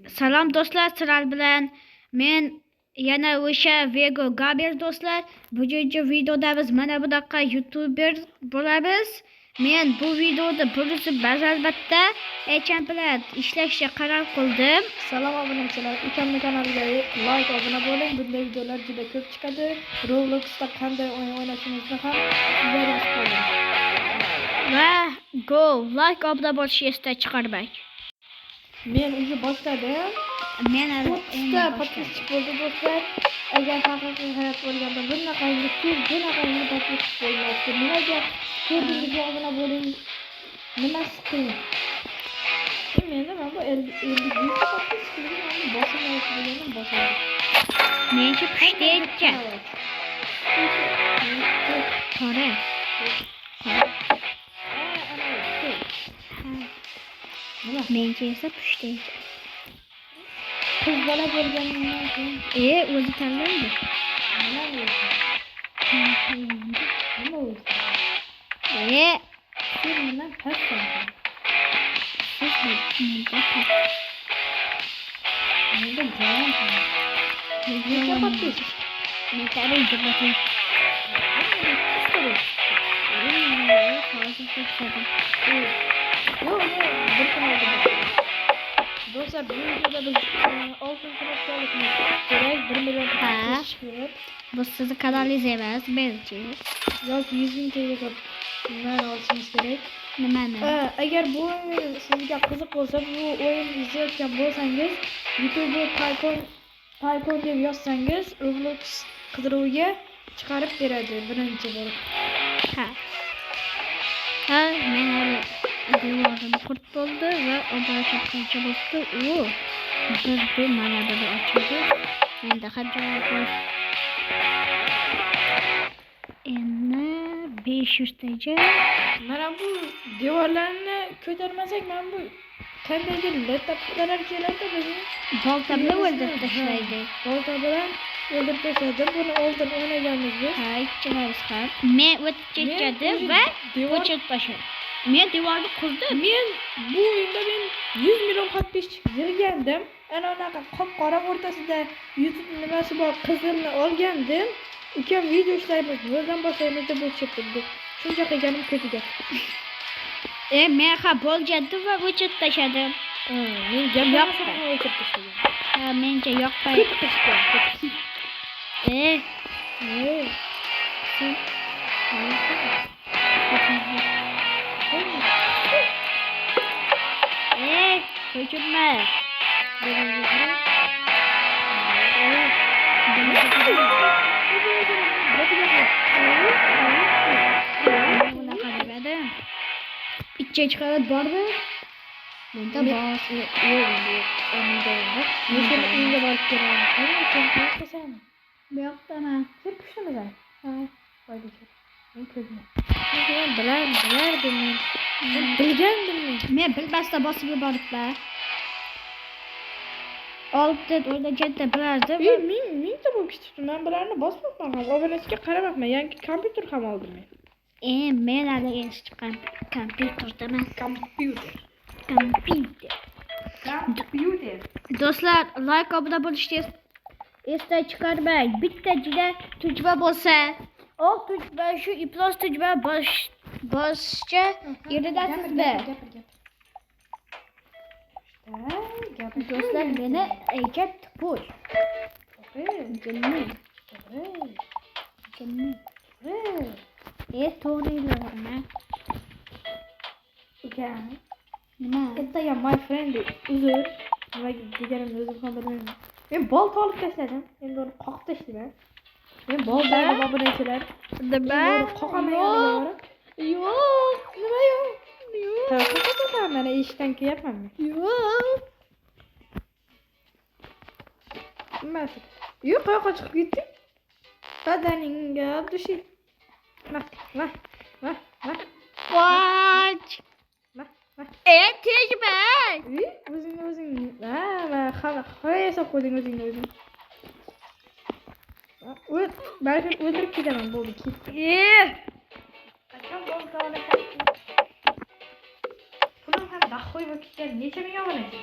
Salom do'stlar, sizlar bilan men yana o'sha Vego Gaber do'stlar. Bugungi videoda biz mana bunaqa YouTuber bo'lamiz. Men bu videoda burusi albatta echam bilan ishlashga qaror qildim. Salom obunachilar, ukamning kanaliga like obuna bo'ling. Bunday videolar juda ko'p chiqadi. Robloxda qanday o'yin o'ynashimizni ham sizlarga qo'ydim. Va go like obuna bo'lishni esdan chiqarmang. Men уже boshladim. Men ikkita podpischik bo'ldi do'stlar. Agar haqiqiy hayot bo'lganda bunaqangi podpischik bo'lmasdi. Nimaga ko'rdingizmi obuna bo'ling? Nimasi qiyin? Menda mana bu 50 podpischikni bosilmayotganini bosadim. Menchi pushti etgan. Qora. Menchi esa pushti. Kız bola bo'lganimdan keyin o'zi tanlandi. nima bo'ldi? Sen nima pastsan? Nega javob? Nega podpisch? Do'stlar, bu videoda biz oltin knopkalikni kerak 1 million podpisch kerak. Bu sizni kanalingiz emas, menchi. Yoki 100 ming tanga nima olishimiz kerak. Nimani? Agar bu o'yin sizga qiziq bo'lsa, bu o'yin izlayotgan bo'lsangiz, YouTube Tycoon deb yozsangiz, Roblox qidiruviga chiqarib beradi birinchi bo'lib. Men hali devorini qurt bo'ldi va obracha qancha bo'ldi? Bir mana buni ochadi. Menda ham javob bor. Endi 500 taga. Mana bu devorlarni ko'tarmasak, men bu qandaydir lataplar keladi bizni. Bolta bilan o'ldirib tashlaydi. Bolta bilan o'ldirib tashladi. Buni oldin o'ynaganmiz biz. Ikkimiz ham. Men o'tib ketdi va o'chirib tashladim. Men devorni qurdim. Men bu o'yinda 100 million podpischik yig'gandim. Ana unaqa qop-qora o'rtasida YouTube nimasi bor qizilni olgandim. Ukam video ishlaymiz, bo'lgan boshlaymiz deb o'chirdim. Shuncha qilganim ko'ziga. Men ham bo'lgandim va o'chirib tashladim. Men gapirmasam ham o'chirib tashladim. Menga yoqmaydi. Ko'chirma. Ikkinchi qavat bormi? Menda bor. Sen uyga borib kelaman. Sen qayerdasan? Bu yoqdaman. Sen kuchlisan. Qo'ydi. Men ko'zim. Men bilardim men. Bilgandim men. Men bilmasdan bosib yuboribman. Olib o'ylaganda bilardim. Mingta bo'lib ketibdi. Men bularni bosmayapman. Obunachiga qaramabman. Yangi kompyuter ham oldim men. Men hali eski kompyuterdaman. Kompyuter. Do'stlar, like obuna bo'lishni esdan chiqarmang. Bittagina tujma bo'lsa, tujma shu iflos tujma boshcha yeridatsizmi? Do'stlar, meni ejab tupush. To'g'rilarmi? Ukam. Nima? Ertaga my friend uzr. Nima deganimni o'zim ham bilmayman. Men bolta olib tashladim. Endi uni qoqib tashlayman. Men bolta obunachilar. Nima? Qoqamayman. Yo'q, nima yo'q? Yo'q. Mana eshikdan kelyapman men. Yo'q. Nimasi? Yo'q, qayoqqa chiqib ketding? Badaningga dushi. Va. What? Tejba. O'zing. Xo'ja hisob qo'yding o'zing. Balki o'ldirib ketaman, bo'ldi, ketdi. Qachon bo'lsa olasan. Pulim ham daxoy bo'lib ketgan. Necha ming obunachi?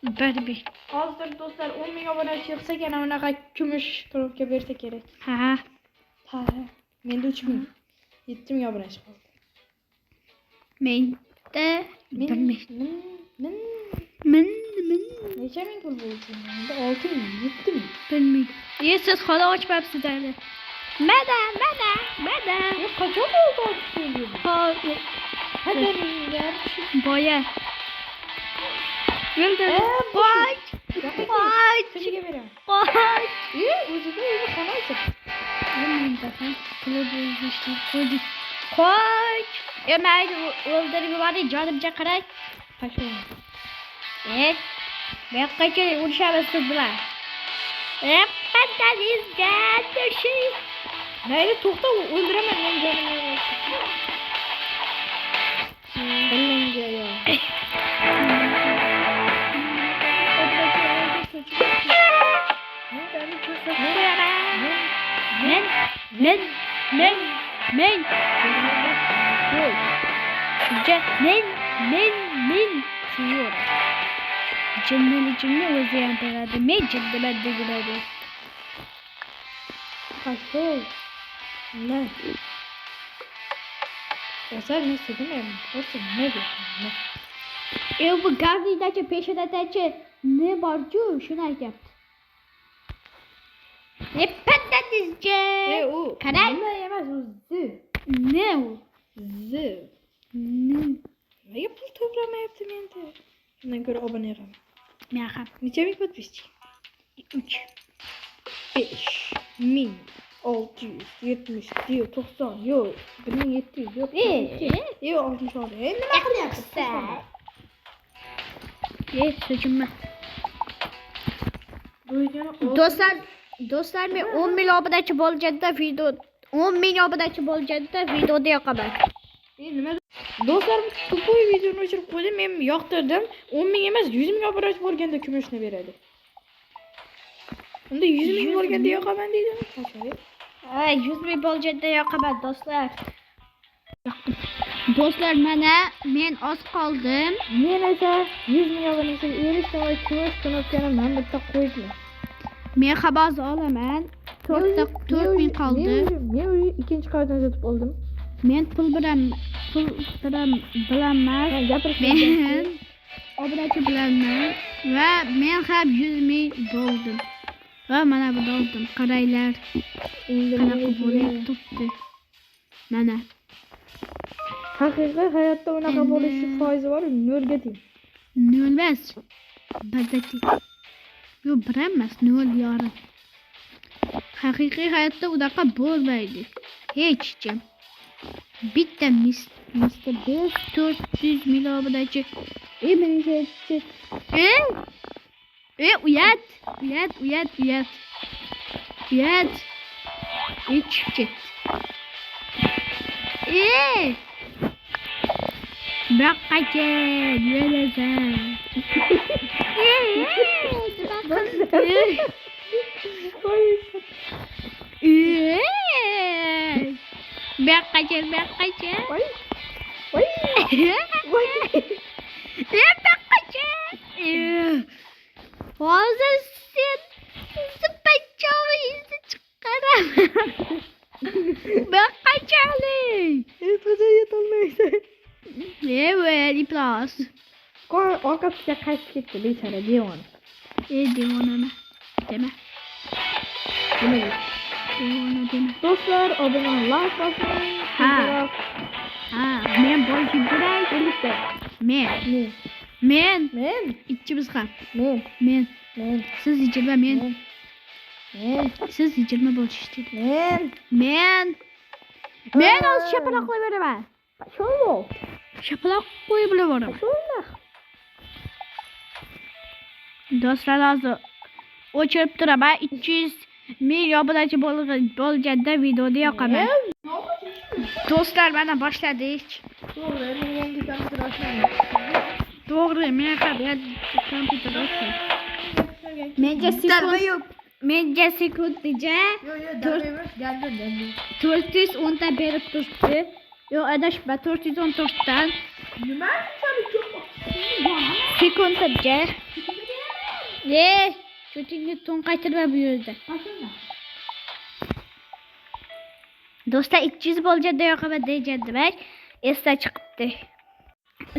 Bir. Hozir do'stlar 10 ming obunachi yig'sak yana unaqa kumush trubka bersa kerak. Ha. Ha. Menda 3 ming. 7 ming obunachi qoldi. Menda Min. Necha ming pul bo'ldi? Menda 6 ming, 7 ming. bilmaydi. Siz xola ochmabsiz hali. Mana. Yo'q, qachon oldi olib Hadi Boya. Bildi. Qoch. Senga beraman. Qoch. O'ziga o'zi xonasi. Qoch. Mayli, o'ldirib yuboring, jonimga qarang. Qachon? Ben kaçı uçamaz kızlar. Patalizga düşü. Mayli, to'xta, o'ldiraman men jonimni. Bilmanga yo. Men. Suyuyor. Cenneli o'zi ham beradi. Men jinniman deyiladi. Qachon? Ne? Özel ne söylemeyeyim? Olsun ne diyeyim? Bu gavridachi peshodachi ne borchu shuni aytyapti. Patatizga. U. Qarang. Ne emas u z. Ne u? Z. Nega pul to'plamayapti menda? Shundan ko'ra obuna qilman. Men ham Necha ming podpischik? 3. 5670 90 yo'q 1700 yo'q yo'q 66 nima qilyapsiz? So'chimma. Bu Do'stlar men 10 ming obunachi bo'lganda video 10 ming obunachi bo'lganda videoda yoqaman. Nima? Do'stlar, tupoy videoni o'chirib qo'ydim, men yoqtirdim. 10 ming emas, 100 ming obunachi bo'lganda kumushni beradi. Unda 100 ming bo'lganda yoqaman deydimi? Qachon? 100 ming bo'lganda yoqaman do'stlar. Do'stlar, mana men oz qoldim. Men esa 100 ming obunachiga erishdim va kumush knopkani men bitta qo'ydim. Men xabar olaman. 4 ming qoldi. Men ikkinchi qavatdan sotib oldim. Men pul bilan bilaman. Men obunachi bilaman va men ham 100 ming bo'ldim. Va mana bu oldim. Qaranglar. Qanaqa bo'lib turibdi. Mana. Haqiqiy hayotda unaqa bo'lishi foizi bor, 0 ga teng. 0 emas. Bazati. Yo'q, 1 emas, 0,5. Haqiqiy hayotda unaqa bo'lmaydi. Hech kim. Bitta Mr. Beast 400 ming obunachi. Uyat. Chiqib ketdi. Baqacha, yelasan. Baqacha. Baqacha. Hozir sen bachog'ingizni chiqaraman. Baqachalik. To'da yetolmaysan. Iplos. Orqasiga qaytib ketdi bechora devon. Devonami? Dema. Devona. Do'stlar, obuna like bosing. Men bo'lishim kerak. Birlikda. Men. Men. Ikkimiz ham. Men. Siz 20, men. Siz 20 bo'lishdi. Men o'z shapaloq qo'yib beraman. Qachon? Shapaloq qo'yib beraman. Do'stlar, hozir o'chirib turaman. 200 ming obunachi bo'lganda videoda yoqaman. Do'stlar, mana boshladik. To'g'ri, men yangi kompyuter ochdim. To'g'ri, men ham kompyuter ochdim. Menga sekundga 410 ta berib turibdi. Yo'q, adashma, 414 dan. Nima shunchalik ko'p? Sekundga Şutingni to'nqaytirma bu yerda. Qashunda. Do'stlar 200 bo'lganda yoqaman degandim. Esda chiqibdi.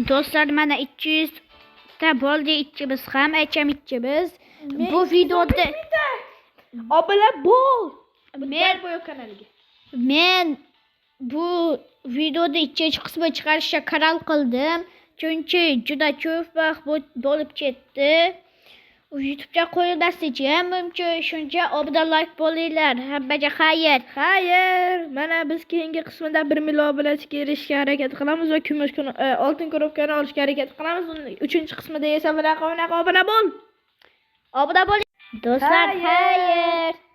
Do'stlar mana 200 ta bo'ldi ikkimiz ham, aycham ikkimiz. Bu videoda obila bo'l. Men bo'yo kanaliga. Men bu videoda ikkinchi qismi chiqarishga qaror qildim. Chunki juda ko'p vaqt bo'lib ketdi. YouTube'ga qo'yilmasligi ham mumkin. Shuncha obuna like bo'linglar. Hammaga xayr. Xayr. Mana biz keyingi qismida 1 million obunachiga erishishga harakat qilamiz va kumush oltin korobkani olishga harakat qilamiz. 3-qismida esa bunaqa obuna bo'l. Obuna bo'ling. Do'stlar, Xayr. xayr.